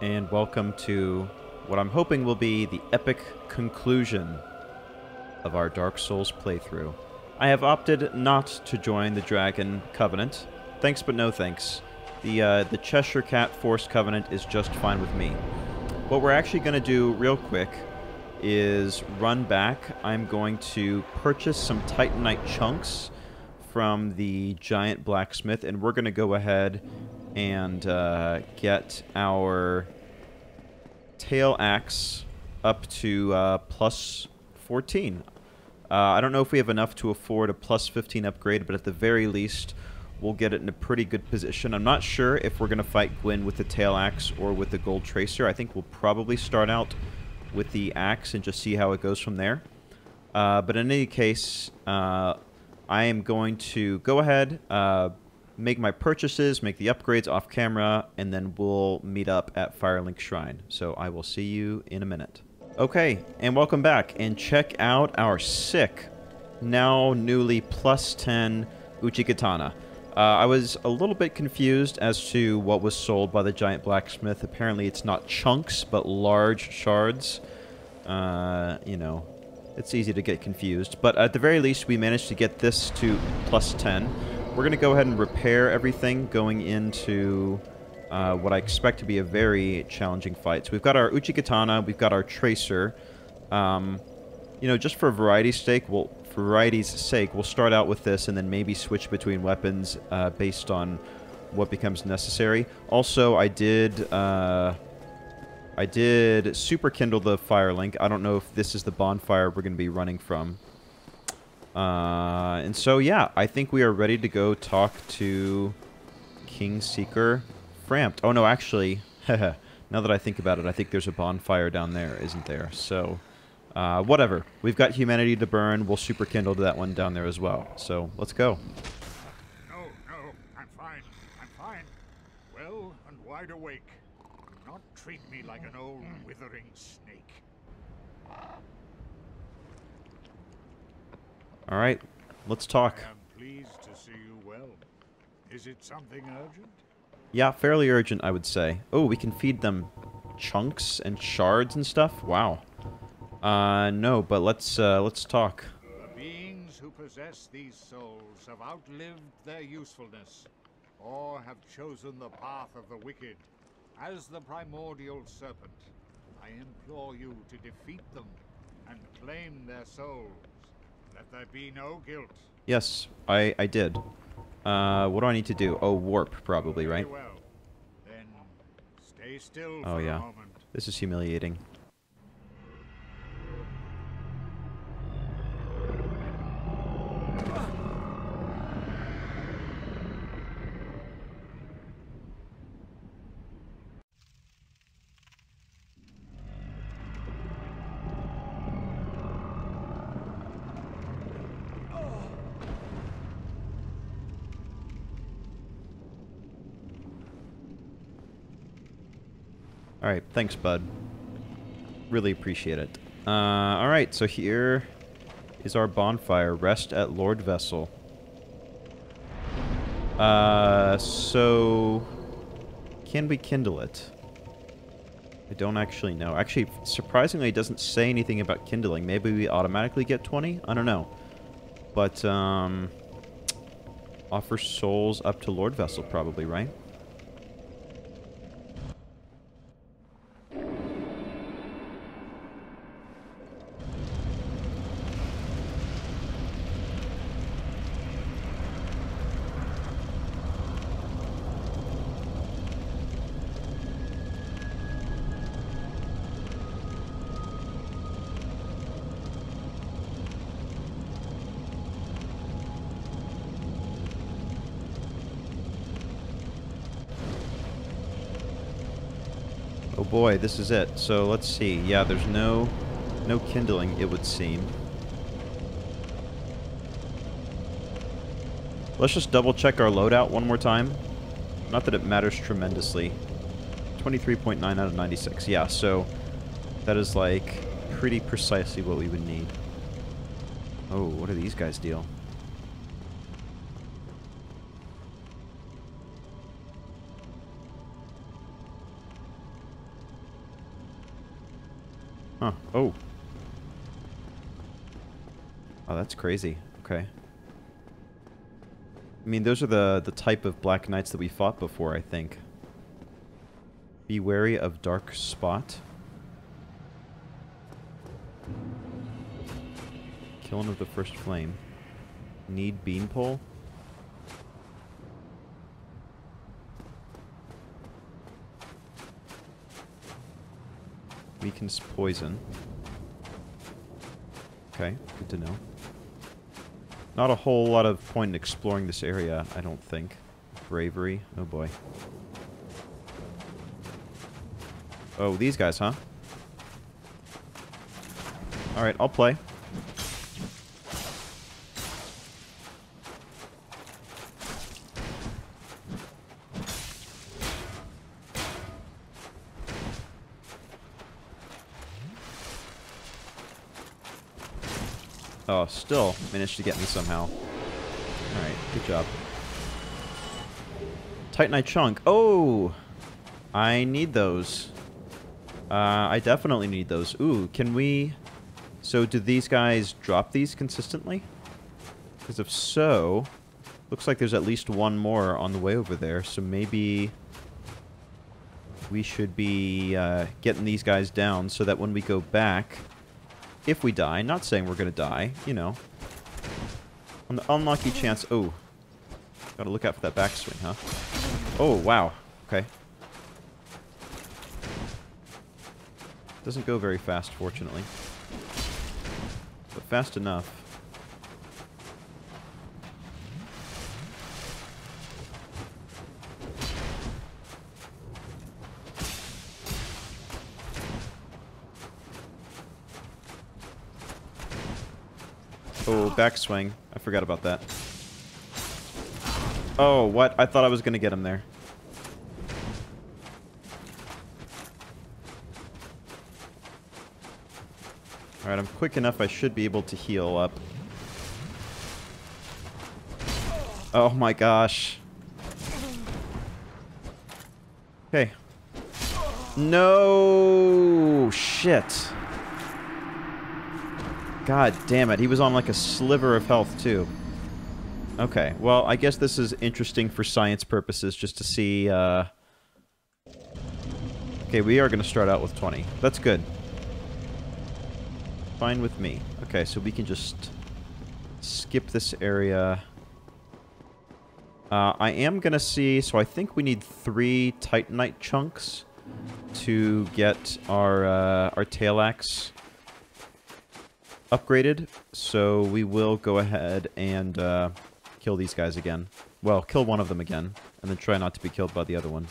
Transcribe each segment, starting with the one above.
and welcome to what I'm hoping will be the epic conclusion of our Dark Souls playthrough. I have opted not to join the Dragon Covenant. Thanks, but no thanks. The Cheshire Cat Force Covenant is just fine with me. What we're actually going to do real quick is run back. I'm going to purchase some Titanite chunks from the giant blacksmith, and we're going to go ahead and get our tail axe up to plus 14. I don't know if we have enough to afford a plus 15 upgrade, but at the very least, we'll get it in a pretty good position. I'm not sure if we're going to fight Gwyn with the tail axe or with the gold tracer. I think we'll probably start out with the axe and just see how it goes from there. But in any case, I am going to go ahead, make my purchases, make the upgrades off camera, and then we'll meet up at Firelink Shrine. So I will see you in a minute. Okay, and welcome back, and check out our sick, now newly plus 10 Uchigatana. I was a little bit confused as to what was sold by the giant blacksmith. Apparently it's not chunks, but large shards. You know, it's easy to get confused. But at the very least, we managed to get this to plus 10. We're going to go ahead and repair everything going into what I expect to be a very challenging fight. So we've got our Uchigatana, we've got our Tracer. You know, just for variety's sake, we'll start out with this and then maybe switch between weapons based on what becomes necessary. Also, I did super kindle the Firelink. I don't know if this is the bonfire we're going to be running from. And so, yeah, I think we are ready to go talk to King Seeker Frampt. Oh, no, actually, now that I think about it, I think there's a bonfire down there, isn't there? So, whatever. We've got humanity to burn. We'll super kindle to that one down there as well. So, let's go. No, I'm fine. I'm fine. Well and wide awake. Do not treat me like an old withering snake. All right, let's talk. I am pleased to see you well. Is it something urgent? Yeah, fairly urgent, I would say. Oh, we can feed them chunks and shards and stuff? Wow. No, but let's talk. The beings who possess these souls have outlived their usefulness, or have chosen the path of the wicked. As the primordial serpent, I implore you to defeat them and claim their souls. Let there be no guilt. Yes, I did. What do I need to do? Oh, warp, probably, right? Very well. Then stay still Oh, for yeah. a moment. This is humiliating. Alright, thanks, bud. Really appreciate it. Alright, so here is our bonfire. Rest at Lord Vessel. So... can we kindle it? I don't actually know. Actually, surprisingly, it doesn't say anything about kindling. Maybe we automatically get 20? I don't know. But, offer souls up to Lord Vessel, probably, right? Oh boy, this is it. So let's see. Yeah, there's no kindling, it would seem. Let's just double check our loadout one more time. Not that it matters tremendously. 23.9 out of 96. Yeah, so that is like pretty precisely what we would need. Oh, what do these guys deal? Huh. Oh. Oh, that's crazy. Okay. I mean, those are the type of Black Knights that we fought before, I think. Be wary of dark spot. Killing of the first flame. Need beanpole. Weakens poison. Okay, good to know. Not a whole lot of point in exploring this area, I don't think. Bravery. Oh boy. Oh, these guys, huh? Alright, I'll play. Oh, still managed to get me somehow. Alright, good job. Titanite chunk. Oh! I need those. I definitely need those. Ooh, can we... So, do these guys drop these consistently? Because if so... Looks like there's at least one more on the way over there, so maybe... We should be getting these guys down so that when we go back... If we die, not saying we're gonna die, you know. On the unlucky chance... Oh. Gotta look out for that backswing, huh? Oh, wow. Okay. Doesn't go very fast, fortunately. But fast enough. Oh, backswing. I forgot about that. Oh, what? I thought I was going to get him there. Alright, I'm quick enough. I should be able to heal up. Oh my gosh. Okay. No! Shit. God damn it. He was on like a sliver of health, too. Okay. Well, I guess this is interesting for science purposes, just to see... Okay, we are going to start out with 20. That's good. Fine with me. Okay, so we can just skip this area. I am going to see... So I think we need 3 Titanite chunks to get our tail axe upgraded, so we will go ahead and kill these guys again. Well, kill one of them again, and then try not to be killed by the other one.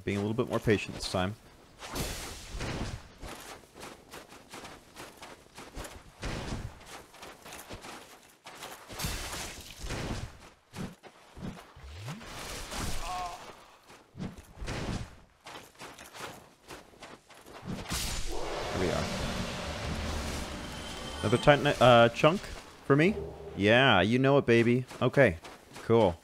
Being a little bit more patient this time. Here we are. Another Titan chunk for me? Yeah, you know it, baby. Okay, cool.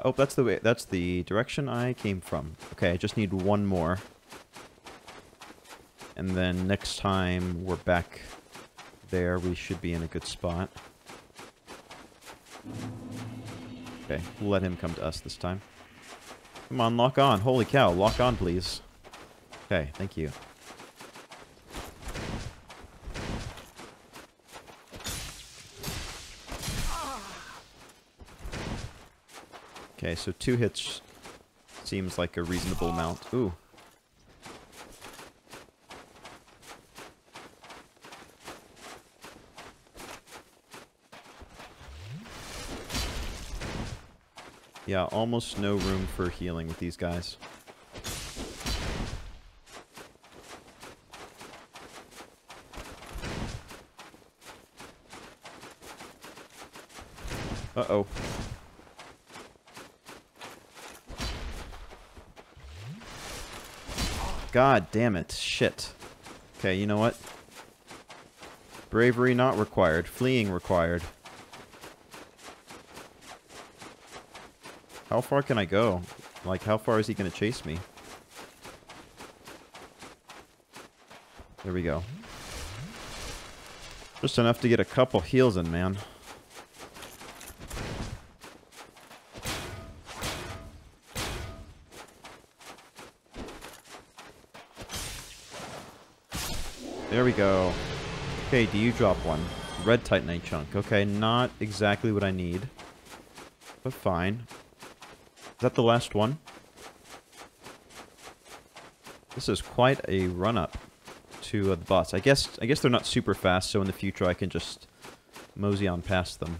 Oh, that's the way. That's the direction I came from. Okay, I just need one more. And then next time we're back there, we should be in a good spot. Okay, we'll let him come to us this time. Come on, lock on. Holy cow, lock on, please. Okay, thank you. Okay, so 2 hits seems like a reasonable amount. Ooh. Yeah, almost no room for healing with these guys. Uh-oh. God damn it. Shit. Okay, you know what? Bravery not required. Fleeing required. How far can I go? Like, how far is he going to chase me? There we go. Just enough to get a couple heals in, man. There we go. Okay, do you drop one? Red Titanite chunk. Okay, not exactly what I need. But fine. Is that the last one? This is quite a run-up to the boss. I guess they're not super fast, so in the future I can just mosey on past them.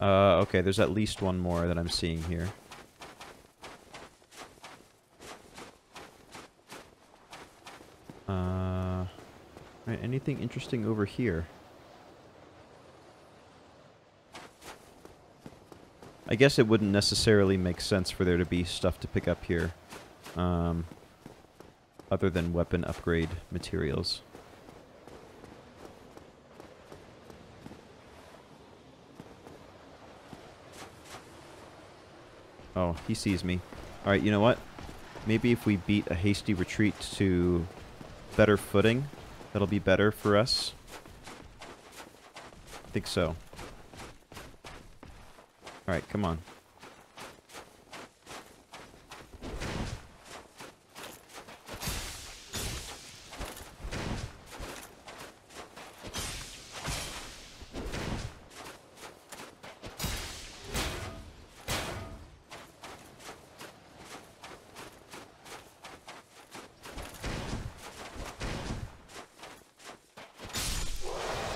Okay, there's at least one more that I'm seeing here. Right, anything interesting over here? I guess it wouldn't necessarily make sense for there to be stuff to pick up here. Other than weapon upgrade materials. Oh, he sees me. Alright, you know what? Maybe if we beat a hasty retreat to better footing, that'll be better for us. I think so. Alright, come on.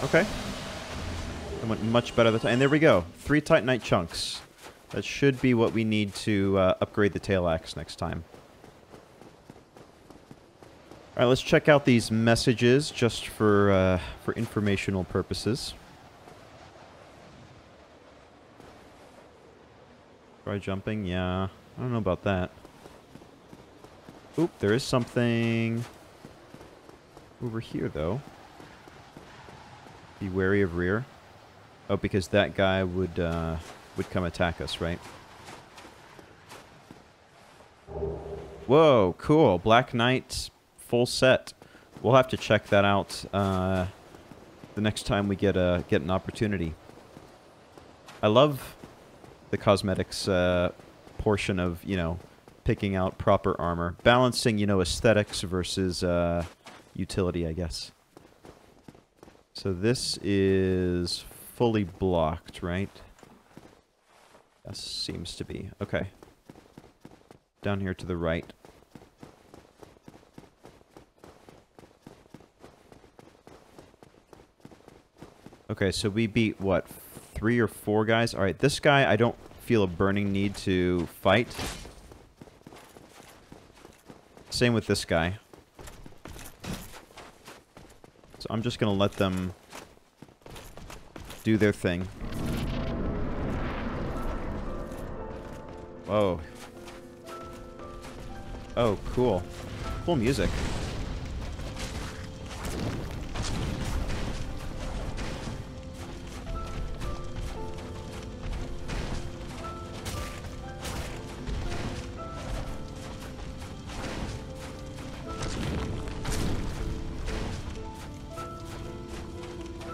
Okay. It went much better this time. And there we go. 3 Titanite chunks. That should be what we need to upgrade the tail axe next time. Alright, let's check out these messages just for informational purposes. Try jumping? Yeah. I don't know about that. Oop, there is something over here, though. Be wary of rear. Oh, because that guy would come attack us, right? Whoa, cool. Black Knight full set. We'll have to check that out the next time we get an opportunity. I love the cosmetics portion of, you know, picking out proper armor. Balancing, you know, aesthetics versus utility, I guess. So this is fully blocked, right? Yes, seems to be. Okay. Down here to the right. Okay, so we beat, what, 3 or 4 guys? Alright, this guy, I don't feel a burning need to fight. Same with this guy. So I'm just going to let them do their thing. Whoa. Oh, cool. Cool music.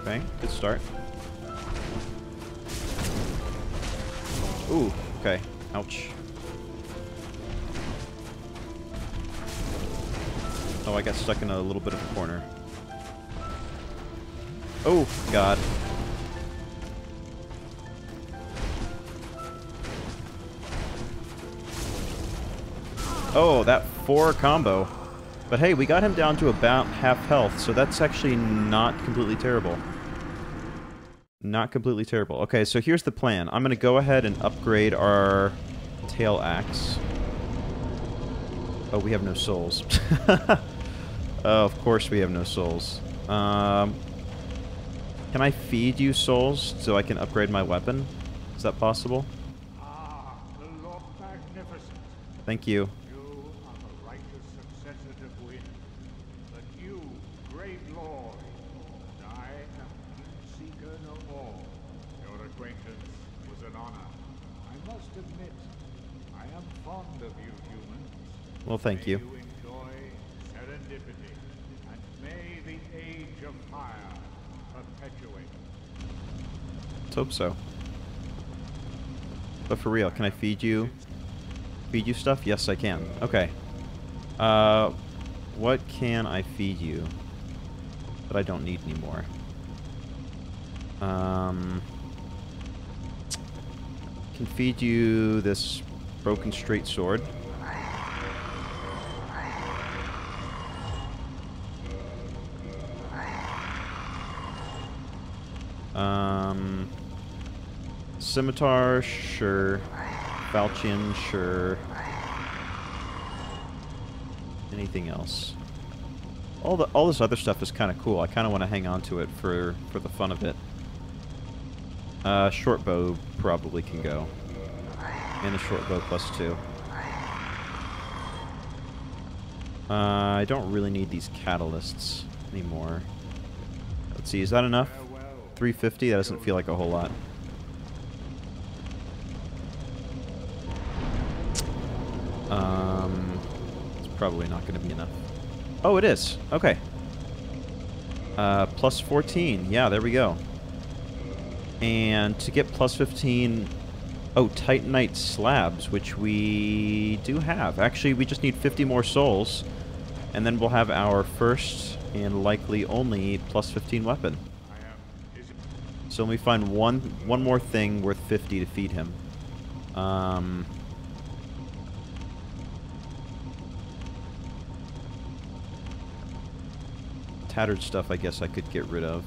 Okay, good start. Ooh, okay. Ouch. Oh, I got stuck in a little bit of a corner. Oh, God. Oh, that 4 combo. But hey, we got him down to about half health, so that's actually not completely terrible. Not completely terrible. Okay, so here's the plan. I'm going to go ahead and upgrade our tail axe. Oh, we have no souls. Oh, of course we have no souls. Can I feed you souls so I can upgrade my weapon? Is that possible? Ah, the Lord Magnificent. Thank you. You are an honor. I must admit, I am fond of you humans. Well, thank you. May you enjoy serendipity, and may the age of fire perpetuate. Let's hope so. But for real, can I feed you? Feed you stuff? Yes, I can. Okay. What can I feed you that I don't need anymore? Can feed you this broken straight sword. Scimitar, sure. Falchion, sure. Anything else? All this other stuff is kind of cool. I kind of want to hang on to it for the fun of it. Short bow probably can go. And a short bow +2. I don't really need these catalysts anymore. Let's see, is that enough? 350? That doesn't feel like a whole lot. It's probably not going to be enough. Oh, it is. Okay. +14. Yeah, there we go. And to get +15... Oh, Titanite slabs, which we do have. Actually, we just need 50 more souls, and then we'll have our first and likely only +15 weapon. So let me find one more thing worth 50 to feed him. Tattered stuff, I guess I could get rid of.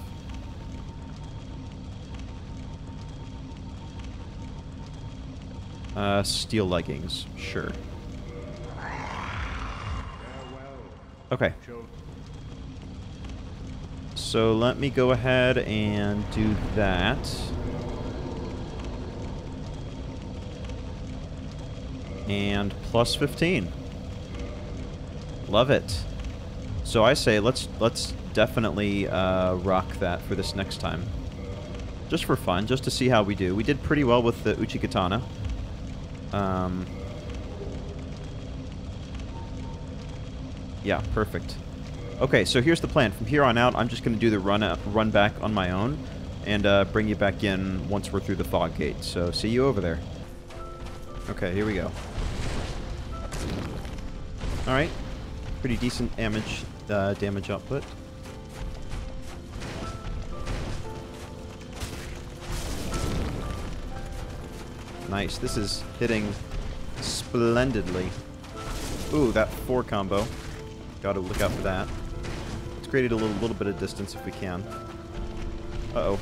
Steel leggings, sure. Okay. So let me go ahead and do that. And +15. Love it. So I say let's definitely rock that for this next time. Just for fun, just to see how we do. We did pretty well with the Uchikatana. Yeah, perfect. Okay, so here's the plan. From here on out, I'm just going to do the run back on my own, and bring you back in once we're through the fog gate. So see you over there. Okay, here we go. All right, pretty decent damage output. Nice. This is hitting splendidly. Ooh, that 4 combo. Gotta look out for that. Let's create a little bit of distance if we can. Uh-oh.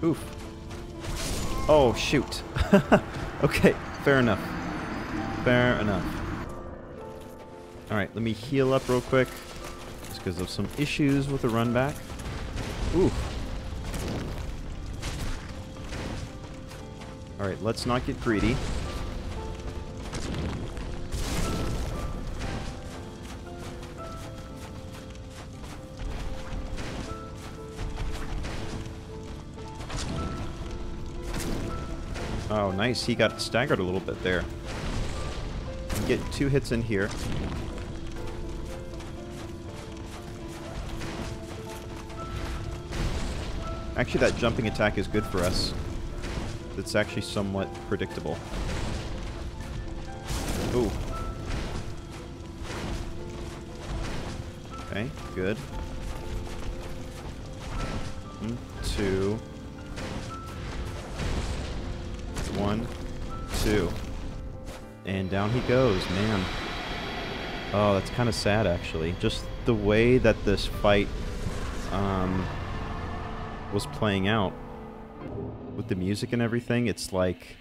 Oof. Oh, shoot. Okay, fair enough. Fair enough. Alright, let me heal up real quick. Just because of some issues with the run back. Ooh. Alright, let's not get greedy. Oh, nice. He got staggered a little bit there. Get 2 hits in here. Actually, that jumping attack is good for us. It's actually somewhat predictable. Ooh. Okay, good. 1, 2. 1, 2. And down he goes, man. Oh, that's kind of sad, actually. Just the way that this fight was playing out with the music and everything, it's like,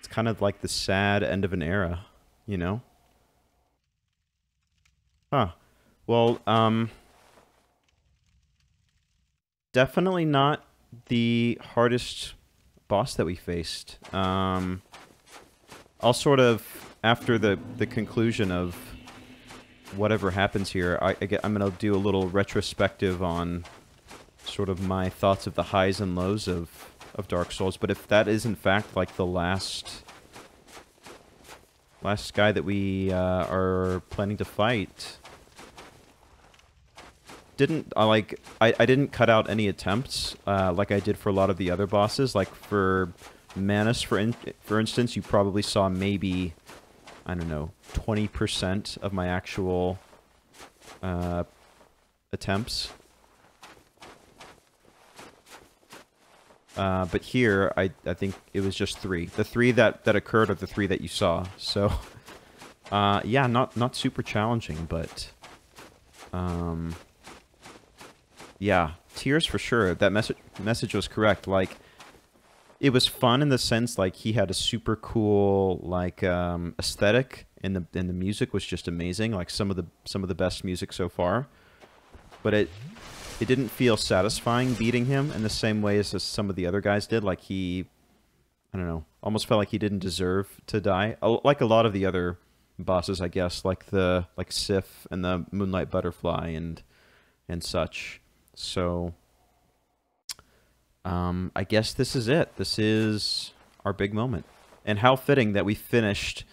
it's kind of like the sad end of an era, you know? Huh. Well, definitely not the hardest boss that we faced. I'll sort of, after the conclusion of whatever happens here, I'm going to do a little retrospective on sort of my thoughts of the highs and lows of Dark Souls. But if that is in fact like the last guy that we are planning to fight, I didn't cut out any attempts like I did for a lot of the other bosses. Like for Manus, for instance, you probably saw maybe, I don't know, 20% of my actual attempts. But here, I think it was just 3. The 3 that occurred are the 3 that you saw. So, yeah, not super challenging, but yeah, tears for sure. That message was correct. Like, it was fun in the sense like he had a super cool like aesthetic, and the music was just amazing. Like some of the best music so far. But it didn't feel satisfying beating him in the same way as some of the other guys did. Like he, I don't know, almost felt like he didn't deserve to die. Like a lot of the other bosses, I guess, like Sif and the Moonlight Butterfly and such. So, I guess this is it. This is our big moment. And how fitting that we finished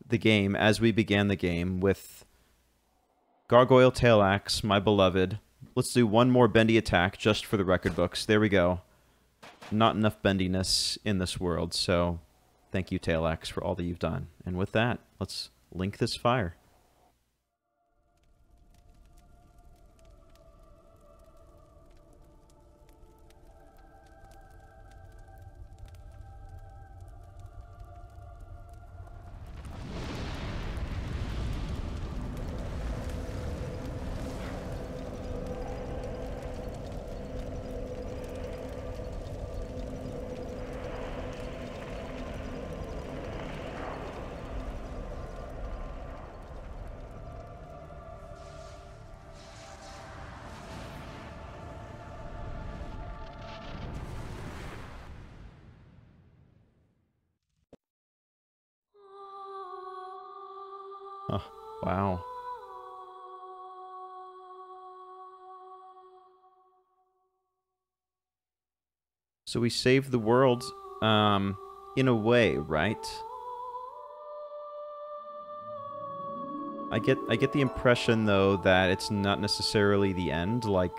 the game as we began the game with Gargoyle Tail Axe, my beloved. Let's do one more bendy attack just for the record books. There we go. Not enough bendiness in this world, so thank you, Tail Axe, for all that you've done. And with that, let's link this fire. Oh, wow. So we saved the world, in a way, right? I get the impression, though, that it's not necessarily the end. Like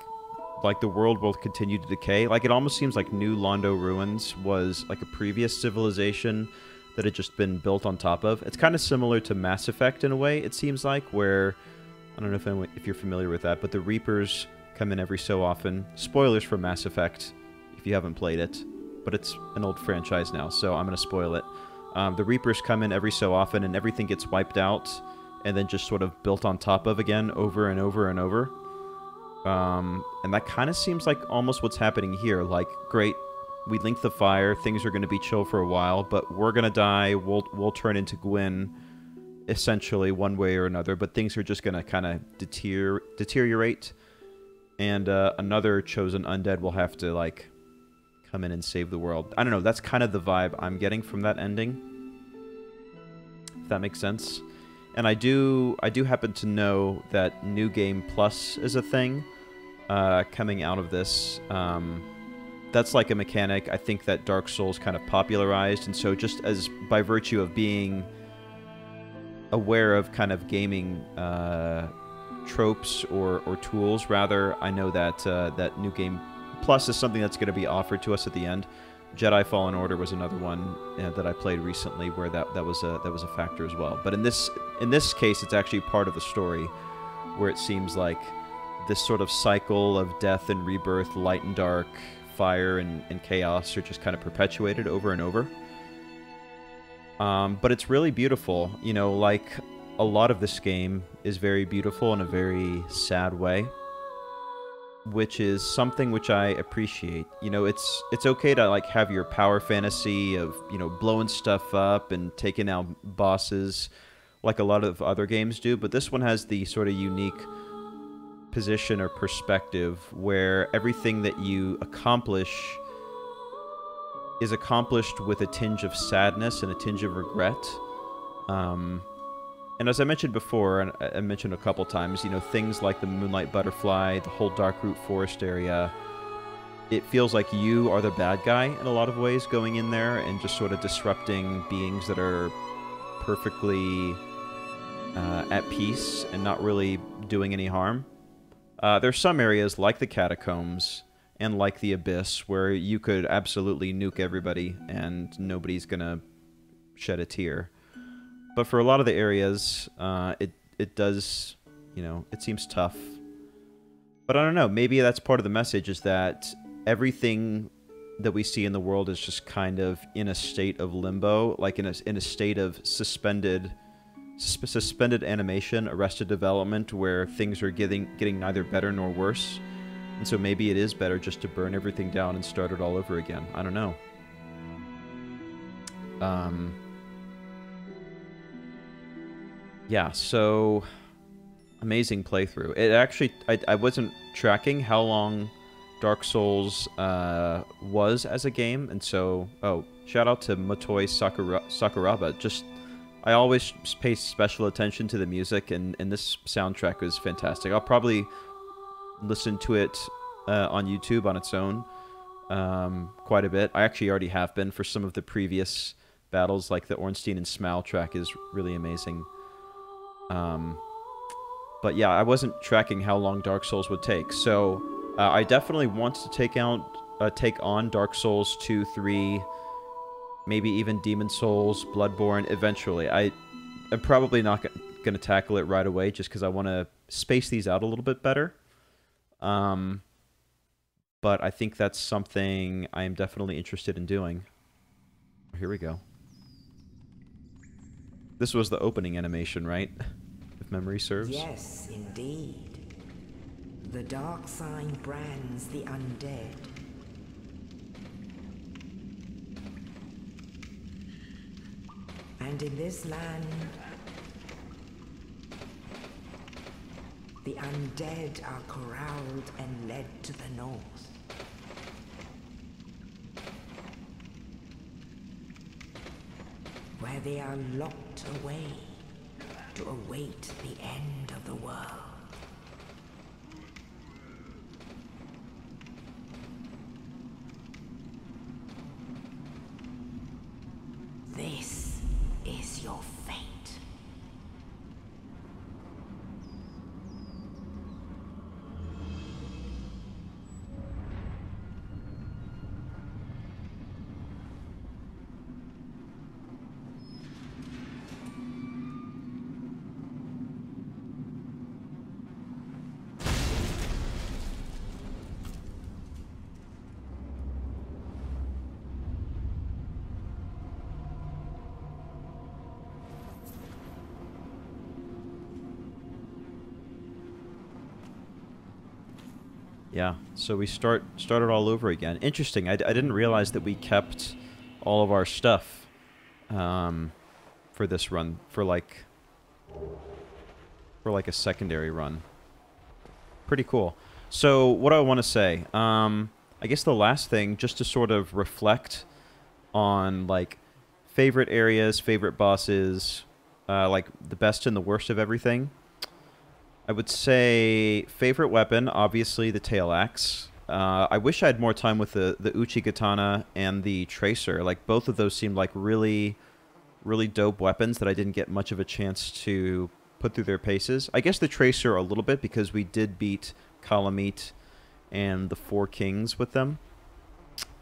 the world will continue to decay. Like, it almost seems like New Londo Ruins was like a previous civilization that had just been built on top of. It's kind of similar to Mass Effect in a way, it seems like, where, I don't know if you're familiar with that, but the Reapers come in every so often. Spoilers for Mass Effect, if you haven't played it, but it's an old franchise now, so I'm going to spoil it. The Reapers come in every so often, and everything gets wiped out, and then just sort of built on top of again, over and over and over. And that kind of seems like almost what's happening here. Like, great, we link the fire, things are going to be chill for a while, but we're going to die, we'll turn into Gwyn, essentially, one way or another, but things are just going to kind of deteriorate, and another chosen undead will have to, like, come in and save the world. I don't know, that's kind of the vibe I'm getting from that ending, if that makes sense. And I do happen to know that New Game Plus is a thing coming out of this. That's like a mechanic I think that Dark Souls kind of popularized, and so just as by virtue of being aware of kind of gaming tropes or tools, rather, I know that that New Game Plus is something that's going to be offered to us at the end. Jedi Fallen Order was another one that I played recently where that was a factor as well. But in this case, it's actually part of the story where it seems like this sort of cycle of death and rebirth, light and dark, fire and chaos are just kind of perpetuated over and over. But it's really beautiful. You know, like a lot of this game is very beautiful in a very sad way, which is something which I appreciate. You know, it's okay to like have your power fantasy of, you know, blowing stuff up and taking out bosses like a lot of other games do, but this one has the sort of unique position or perspective where everything that you accomplish is accomplished with a tinge of sadness and a tinge of regret. And as I mentioned before, and I mentioned a couple times, you know, things like the Moonlight Butterfly, the whole Darkroot Forest area, it feels like you are the bad guy in a lot of ways going in there and just sort of disrupting beings that are perfectly at peace and not really doing any harm. There's some areas like the catacombs and like the abyss where you could absolutely nuke everybody and nobody's gonna shed a tear. But for a lot of the areas, it does, you know, it seems tough. But I don't know, maybe that's part of the message, is that everything that we see in the world is just kind of in a state of limbo, like in a state of suspended animation, arrested development, where things are getting neither better nor worse. And so maybe it is better just to burn everything down and start it all over again. I don't know. Yeah, so amazing playthrough. It actually, I wasn't tracking how long Dark Souls was as a game, and so, oh, shout out to Motoi Sakuraba. Just, I always pay special attention to the music, and this soundtrack was fantastic. I'll probably listen to it on YouTube on its own quite a bit. I actually already have been for some of the previous battles, like the Ornstein and Smaug track is really amazing. But yeah, I wasn't tracking how long Dark Souls would take, so I definitely want to take on Dark Souls 2, 3, maybe even Demon Souls, Bloodborne eventually. I'm probably not going to tackle it right away just because I want to space these out a little bit better. But I think that's something I am definitely interested in doing. Here we go. This was the opening animation, right? If memory serves. Yes, indeed. The dark sign brands the undead. And in this land, the undead are corralled and led to the north. Where they are locked away to await the end of the world. This is your fate. Yeah, so we started all over again. Interesting. I didn't realize that we kept all of our stuff for this run, for like a secondary run. Pretty cool. So what do I want to say? I guess the last thing, just to sort of reflect on like favorite areas, favorite bosses, like the best and the worst of everything. I would say favorite weapon, obviously the tail axe. I wish I had more time with the Uchi Katana and the Tracer. Like, both of those seemed like really, really dope weapons that I didn't get much of a chance to put through their paces. I guess the Tracer a little bit because we did beat Kalameet and the Four Kings with them.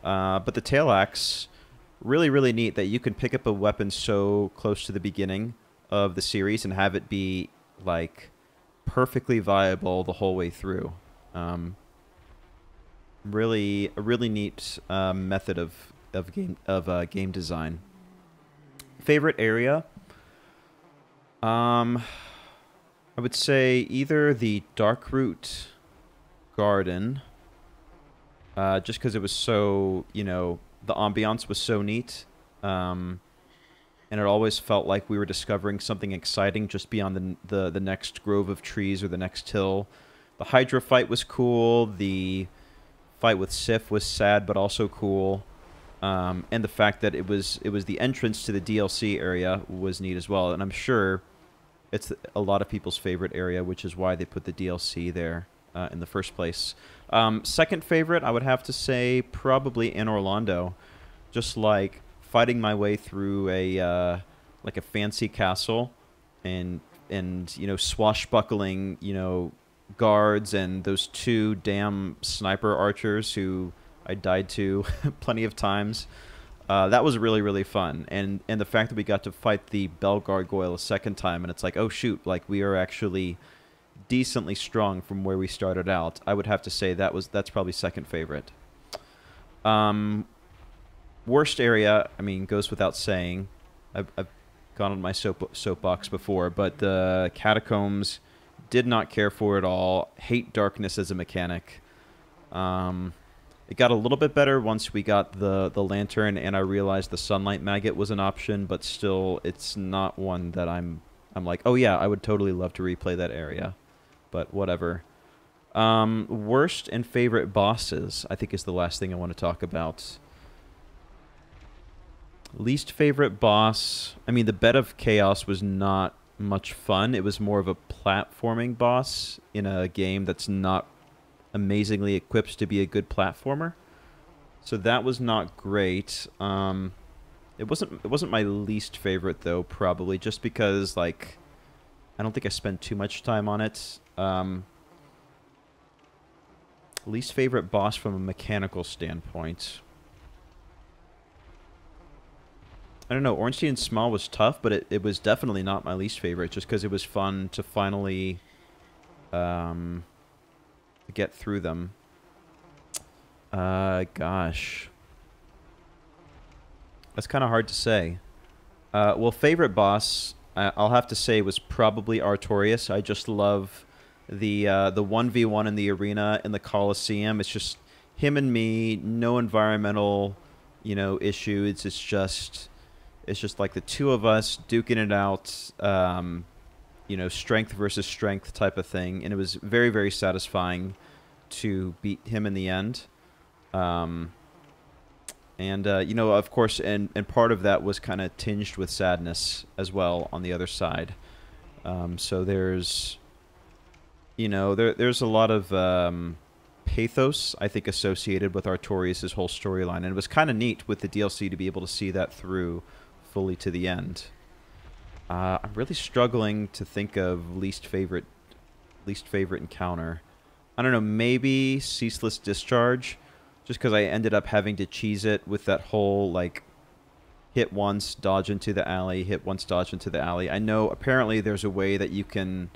But the tail axe, really, really neat that you can pick up a weapon so close to the beginning of the series and have it be, like, perfectly viable the whole way through. Really, a really neat method of game design. Favorite area? I would say either the Darkroot Garden, just because it was so, you know, the ambiance was so neat. And it always felt like we were discovering something exciting just beyond the next grove of trees or the next hill. The Hydra fight was cool. The fight with Sif was sad but also cool. And the fact that it was the entrance to the DLC area was neat as well. And I'm sure it's a lot of people's favorite area, which is why they put the DLC there. in the first place. Second favorite, I would have to say probably in Orlando. Just like fighting my way through a like a fancy castle, and you know, swashbuckling, you know, guards and those two damn sniper archers who I died to plenty of times. That was really, really fun. And the fact that we got to fight the Bell Gargoyle a second time, and it's like, oh shoot, like we are actually decently strong from where we started out. I would have to say that's probably second favorite. Worst area, I mean, goes without saying. I've gone on my soapbox before, but the catacombs, did not care for it all. Hate darkness as a mechanic. It got a little bit better once we got the lantern and I realized the sunlight maggot was an option, but still, it's not one that I'm like, oh yeah, I would totally love to replay that area. But whatever. Worst and favorite bosses, I think, is the last thing I want to talk about. Least favorite boss, I mean, the Bed of Chaos was not much fun. It was more of a platforming boss in a game that's not amazingly equipped to be a good platformer. So that was not great. It wasn't my least favorite though, probably, just because like I don't think I spent too much time on it. Least favorite boss from a mechanical standpoint. I don't know, Ornstein and Small was tough, but it was definitely not my least favorite, just because it was fun to finally get through them. Gosh. That's kind of hard to say. Well, favorite boss, I'll have to say, was probably Artorias. I just love the 1v1 in the arena, in the Colosseum. It's just him and me, no environmental, you know, issues. It's just like the two of us duking it out, you know, strength versus strength type of thing. And it was very, very satisfying to beat him in the end. You know, of course, and part of that was kind of tinged with sadness as well on the other side. So there's, you know, there's a lot of pathos, I think, associated with Artorias' whole storyline. And it was kind of neat with the DLC to be able to see that through fully to the end. I'm really struggling to think of least favorite encounter. I don't know, maybe Ceaseless Discharge, just because I ended up having to cheese it with that whole like hit once, dodge into the alley, hit once, dodge into the alley. I know apparently there's a way that you can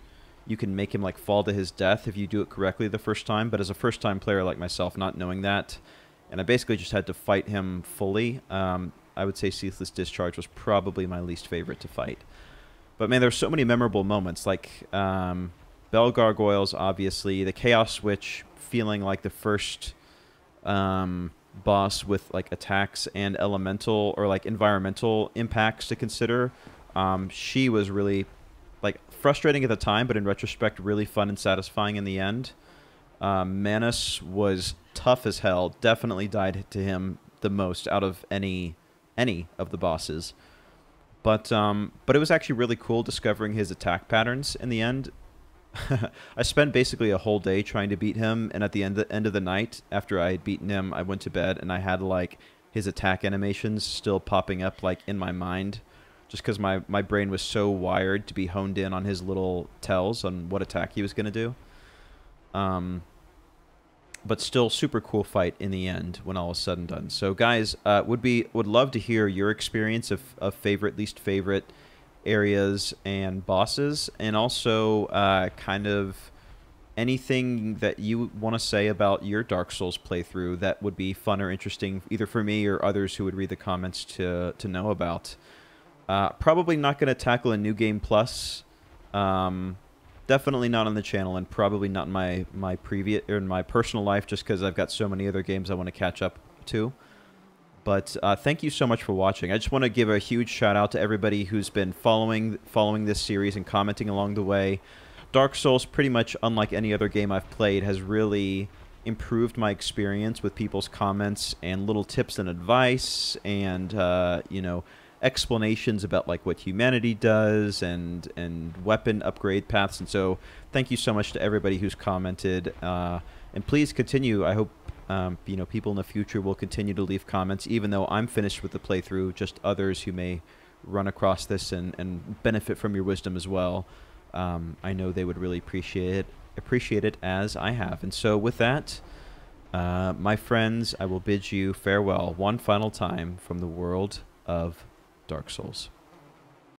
make him like fall to his death if you do it correctly the first time, but as a first time player like myself, not knowing that, and I basically just had to fight him fully, I would say Ceaseless Discharge was probably my least favorite to fight. But man, there's so many memorable moments, like Bell Gargoyles, obviously, the Chaos Switch feeling like the first boss with like attacks and elemental or like environmental impacts to consider. She was really like frustrating at the time, but in retrospect, really fun and satisfying in the end. Manus was tough as hell. Definitely died to him the most out of any of the bosses. But it was actually really cool discovering his attack patterns in the end. I spent basically a whole day trying to beat him, and at the end of the night, after I had beaten him, I went to bed, and I had like his attack animations still popping up like in my mind, just because my brain was so wired to be honed in on his little tells on what attack he was going to do. But still super cool fight in the end when all was said and done. So guys, would love to hear your experience of favorite, least favorite areas and bosses, and also kind of anything that you want to say about your Dark Souls playthrough that would be fun or interesting either for me or others who would read the comments to know about. Probably not going to tackle a New Game Plus. Definitely not on the channel, and probably not in my previous or in my personal life, just because I've got so many other games I want to catch up to. But thank you so much for watching. I just want to give a huge shout out to everybody who's been following this series and commenting along the way. Dark Souls, pretty much unlike any other game I've played, has really improved my experience with people's comments and little tips and advice, and you know, explanations about like what humanity does and weapon upgrade paths. And so thank you so much to everybody who's commented, and please continue. I hope you know, people in the future will continue to leave comments, even though I'm finished with the playthrough. Just others who may run across this and benefit from your wisdom as well. I know they would really appreciate it as I have. And so with that, my friends, I will bid you farewell one final time from the world of Dark Souls.